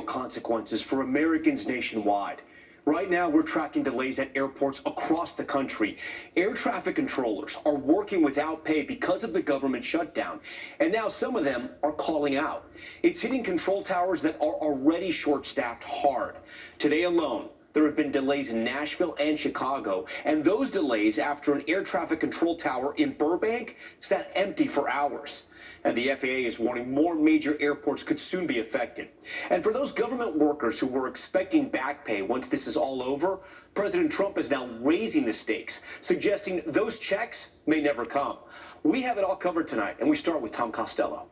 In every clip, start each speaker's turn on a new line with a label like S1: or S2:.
S1: consequences for Americans nationwide. Right now, we're tracking delays at airports across the country. Air traffic controllers are working without pay because of the government shutdown. And now some of them are calling out. It's hitting control towers that are already short-staffed hard. Today alone, there have been delays in Nashville and Chicago, and those delays after an air traffic control tower in Burbank sat empty for hours. And the FAA is warning more major airports could soon be affected. And for those government workers who were expecting back pay once this is all over, President Trump is now raising the stakes, suggesting those checks may never come. We have it all covered tonight, and we start with Tom Costello.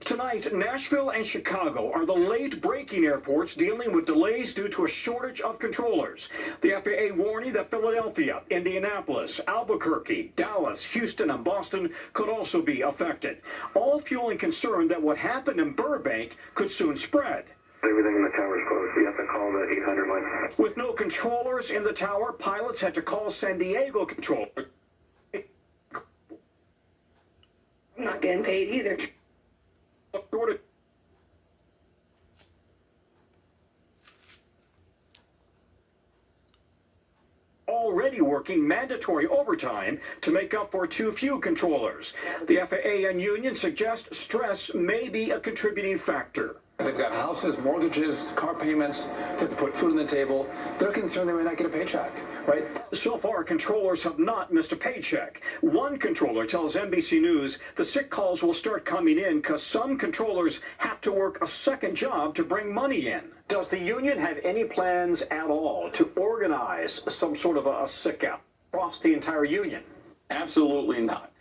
S2: Tonight, Nashville and Chicago are the late-breaking airports dealing with delays due to a shortage of controllers. The FAA warning that Philadelphia, Indianapolis, Albuquerque, Dallas, Houston, and Boston could also be affected, all fueling concern that what happened in Burbank could soon spread.
S3: Everything in the tower is closed. You have to call the 800 line.
S2: With no controllers in the tower, pilots had to call San Diego controller.
S4: I'm not getting paid either.
S2: Already working mandatory overtime to make up for too few controllers. The FAA and union suggest stress may be a contributing factor.
S5: They've got houses, mortgages, car payments. They have to put food on the table. They're concerned they may not get a paycheck, right?
S2: So far, controllers have not missed a paycheck. One controller tells NBC News the sick calls will start coming in because some controllers have to work a second job to bring money in. Does the union have any plans at all to organize some sort of a sick out across the entire union?
S6: Absolutely not.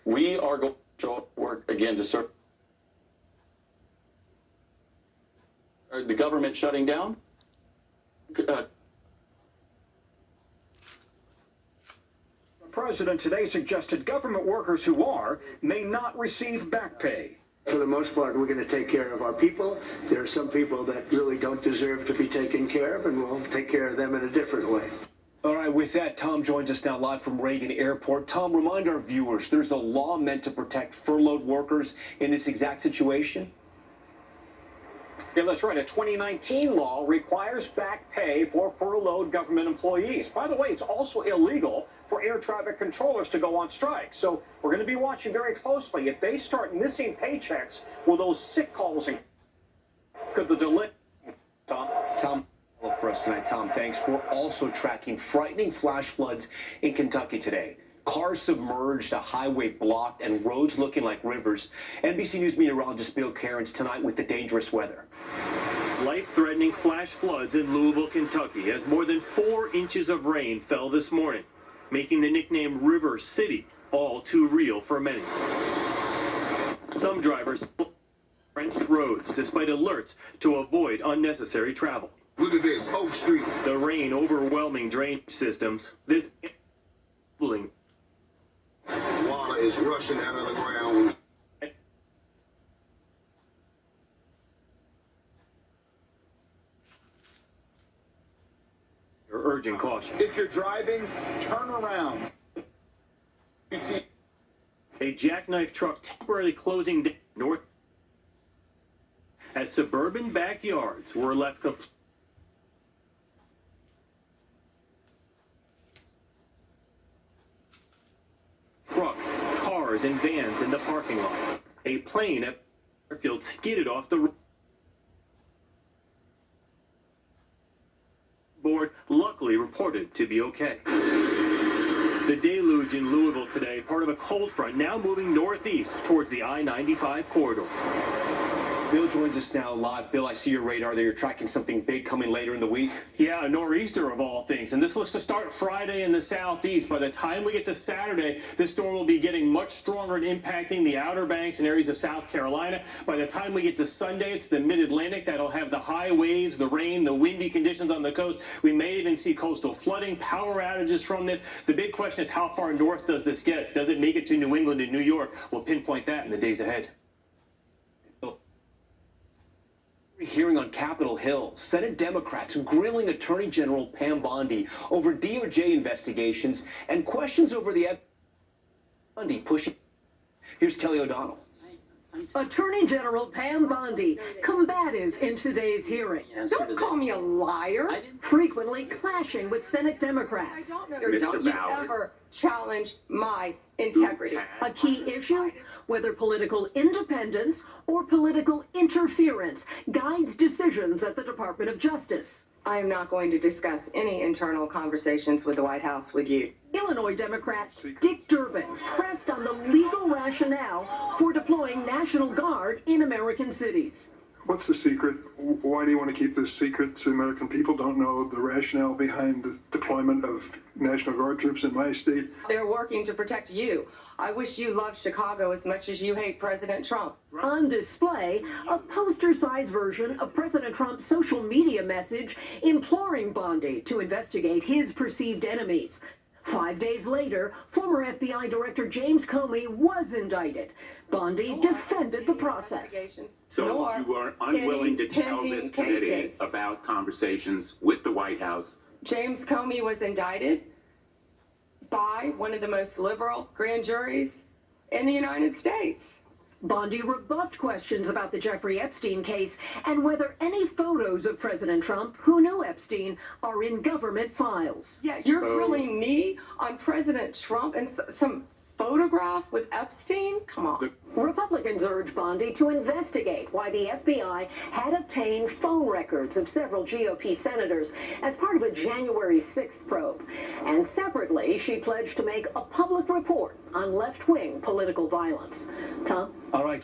S6: We are going to show up work again to serve. The government shutting down?
S2: The president today suggested government workers who may not receive back pay.
S7: For the most part, we're going to take care of our people. There are some people that really don't deserve to be taken care of, and we'll take care of them in a different way.
S1: All right, with that, Tom joins us now live from Reagan Airport. Tom, remind our viewers, there's a law meant to protect furloughed workers in this exact situation?
S2: Yeah, that's right. A 2019 law requires back pay for furloughed government employees. By the way, it's also illegal for air traffic controllers to go on strike. So we're going to be watching very closely. If they start missing paychecks, will those sick calls and could the delay?
S1: Tom, for us tonight. Tom, thanks. We're also tracking frightening flash floods in Kentucky today. Cars submerged, a highway blocked, and roads looking like rivers. NBC News meteorologist Bill Cairns tonight with the dangerous weather.
S8: Life-threatening flash floods in Louisville, Kentucky, as more than 4 inches of rain fell this morning, making the nickname River City all too real for many. Some drivers drenched roads despite alerts to avoid unnecessary travel.
S9: Look at this, Oak Street.
S8: The rain overwhelming drainage systems. This water
S9: is rushing out of the ground.
S8: Urging caution.
S2: If you're driving, turn around.
S8: You see a jackknife truck temporarily closing down north as suburban backyards were left completely. Truck, cars, and vans in the parking lot. A plane at airfield skidded off the board, luckily reported to be okay. The deluge in Louisville today, part of a cold front now moving northeast towards the I-95 corridor.
S1: Bill joins us now live. Bill, I see your radar there. You're tracking something big coming later in the week.
S8: Yeah, a nor'easter of all things. And this looks to start Friday in the southeast. By the time we get to Saturday, this storm will be getting much stronger and impacting the Outer Banks and areas of South Carolina. By the time we get to Sunday, it's the mid-Atlantic that'll have the high waves, the rain, the windy conditions on the coast. We may even see coastal flooding, power outages from this. The big question is, how far north does this get? Does it make it to New England and New York? We'll pinpoint that in the days ahead.
S1: Hearing on Capitol Hill, Senate Democrats grilling Attorney General Pam Bondi over DOJ investigations and questions over the Bondi pushing. Here's Kelly O'Donnell.
S10: Attorney General Pam Bondi, combative in today's hearing,
S4: Don't call me a liar.
S10: frequently clashing with Senate Democrats.
S4: Don't you ever challenge my integrity.
S10: A key issue? Whether political independence or political interference guides decisions at the Department of Justice.
S4: I am not going to discuss any internal conversations with the White House with you.
S10: Illinois Democrat Dick Durbin pressed on the legal rationale for deploying National Guard in American cities.
S11: What's the secret? Why do you want to keep this secret? The American people don't know the rationale behind the deployment of National Guard troops in my state.
S4: They're working to protect you. I wish you loved Chicago as much as you hate President Trump.
S10: On display, a poster-sized version of President Trump's social media message imploring Bondi to investigate his perceived enemies. 5 days later, former FBI Director James Comey was indicted. Bondi defended the process.
S12: So you are unwilling to tell this committee about conversations with the White House.
S4: James Comey was indicted by one of the most liberal grand juries in the United States.
S10: Bondi rebuffed questions about the Jeffrey Epstein case and whether any photos of President Trump, who knew Epstein, are in government files.
S4: Yeah, you're grilling me on President Trump and some photograph with Epstein? Come on.
S10: Republicans urged Bondi to investigate why the FBI had obtained phone records of several GOP senators as part of a January 6th probe. And separately, she pledged to make a public report on left-wing political violence. Tom?
S1: All right.